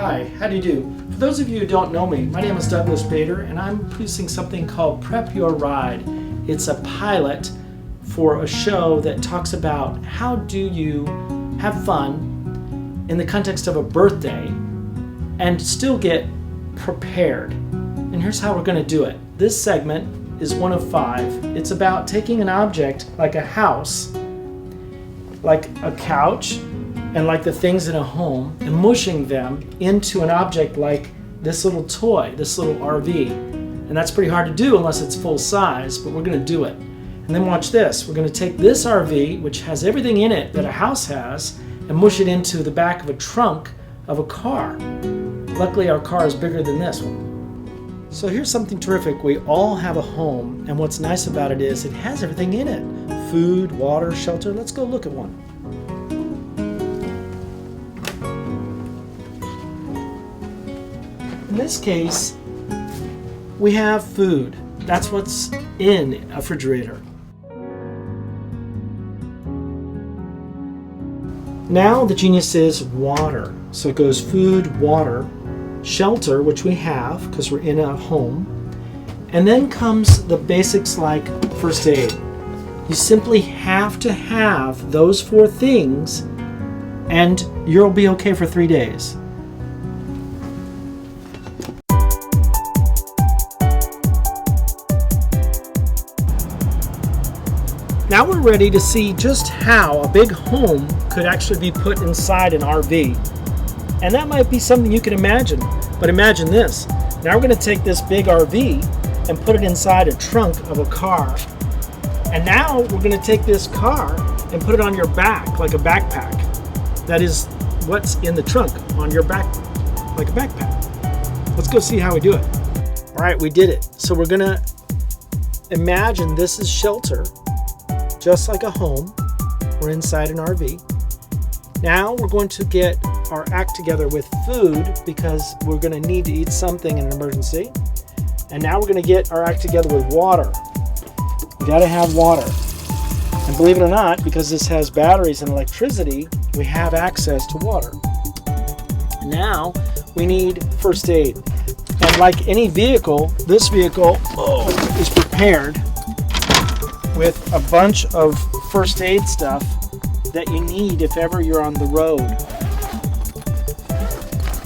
Hi, how do you do? For those of you who don't know me, my name is Douglas Bader and I'm producing something called Prep Your Ride. It's a pilot for a show that talks about how do you have fun in the context of a birthday and still get prepared. And here's how we're going to do it. This segment is one of 5. It's about taking an object like a house, like a couch, and like the things in a home, and mushing them into an object like this little toy, this little RV. And that's pretty hard to do unless it's full size, but we're going to do it. And then watch this. We're going to take this RV, which has everything in it that a house has, and mush it into the back of a trunk of a car. Luckily, our car is bigger than this one. So here's something terrific. We all have a home, and what's nice about it is it has everything in it. Food, water, shelter. Let's go look at one. In this case, we have food. That's what's in a refrigerator. Now the genius is water. So it goes food, water, shelter, which we have because we're in a home, and then comes the basics like first aid. You simply have to have those 4 things and you'll be okay for 3 days. Now we're ready to see just how a big home could actually be put inside an RV. And that might be something you can imagine, but imagine this. Now we're going to take this big RV and put it inside a trunk of a car. And now we're going to take this car and put it on your back like a backpack. That is what's in the trunk on your back, like a backpack. Let's go see how we do it. All right, we did it. So we're going to imagine this is shelter. Just like a home, we're inside an RV. Now we're going to get our act together with food because we're going to need to eat something in an emergency. And now we're going to get our act together with water. We got to have water. And believe it or not, because this has batteries and electricity, we have access to water. Now we need first aid. And like any vehicle, this vehicle is prepared with a bunch of first aid stuff that you need if ever you're on the road.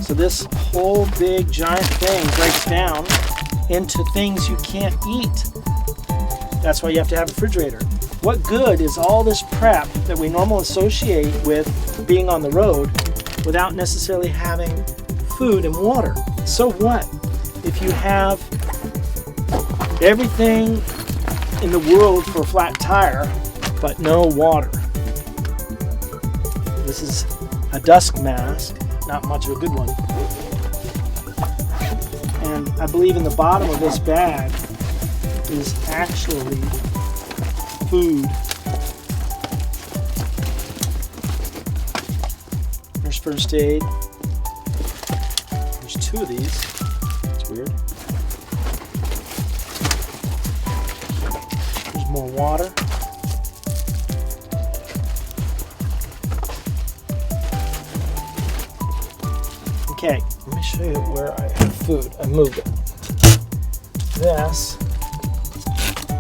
So this whole big giant thing breaks down into things you can't eat. That's why you have to have a refrigerator. What good is all this prep that we normally associate with being on the road without necessarily having food and water? So what if you have everything in the world for a flat tire, but no water? This is a dust mask, not much of a good one. And I believe in the bottom of this bag is actually food. There's first aid. There's 2 of these. It's weird. More water. Okay, let me show you where I have food. I moved it. This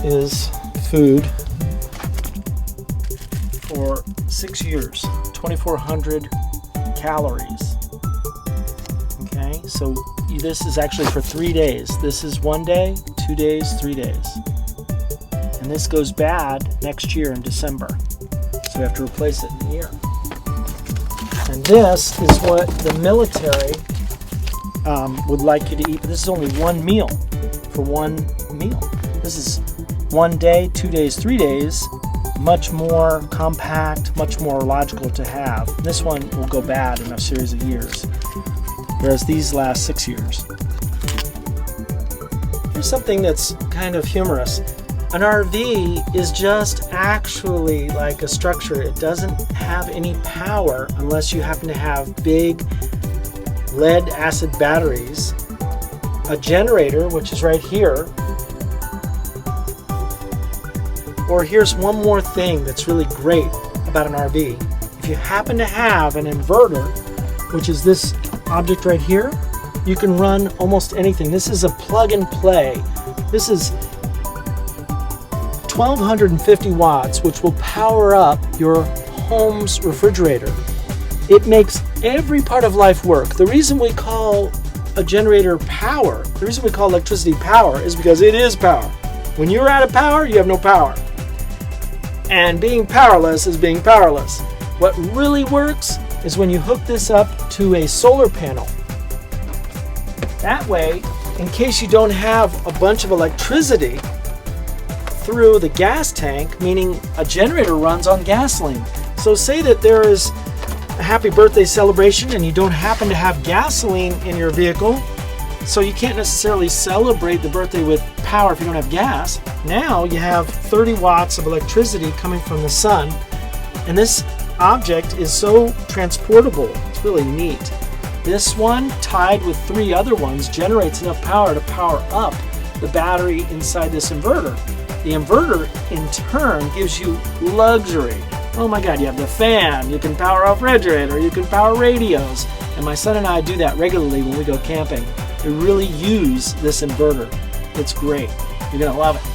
is food for 6 years, 2,400 calories. Okay, so this is actually for 3 days. This is 1 day, 2 days, 3 days. And this goes bad next year in December. So we have to replace it in a year. And this is what the military would like you to eat. But this is only 1 meal for 1 meal. This is 1 day, 2 days, 3 days. Much more compact, much more logical to have. This one will go bad in a series of years, whereas these last 6 years. Here's something that's kind of humorous. An RV is just actually like a structure. It doesn't have any power unless you happen to have big lead acid batteries, a generator, which is right here. Or here's one more thing that's really great about an RV. If you happen to have an inverter, which is this object right here, you can run almost anything. This is a plug and play. This is 1250 watts, which will power up your home's refrigerator. It makes every part of life work. The reason we call a generator power, the reason we call electricity power, is because it is power. When you're out of power, you have no power. And being powerless is being powerless. What really works is when you hook this up to a solar panel. That way, in case you don't have a bunch of electricity through the gas tank, meaning a generator runs on gasoline. So say that there is a happy birthday celebration and you don't happen to have gasoline in your vehicle, so you can't necessarily celebrate the birthday with power if you don't have gas. Now you have 30 watts of electricity coming from the sun, and this object is so transportable. It's really neat. This one, tied with 3 other ones, generates enough power to power up the battery inside this inverter. The inverter, in turn, gives you luxury. Oh my God, you have the fan, you can power a refrigerator, you can power radios. And my son and I do that regularly when we go camping. We really use this inverter. It's great. You're gonna love it.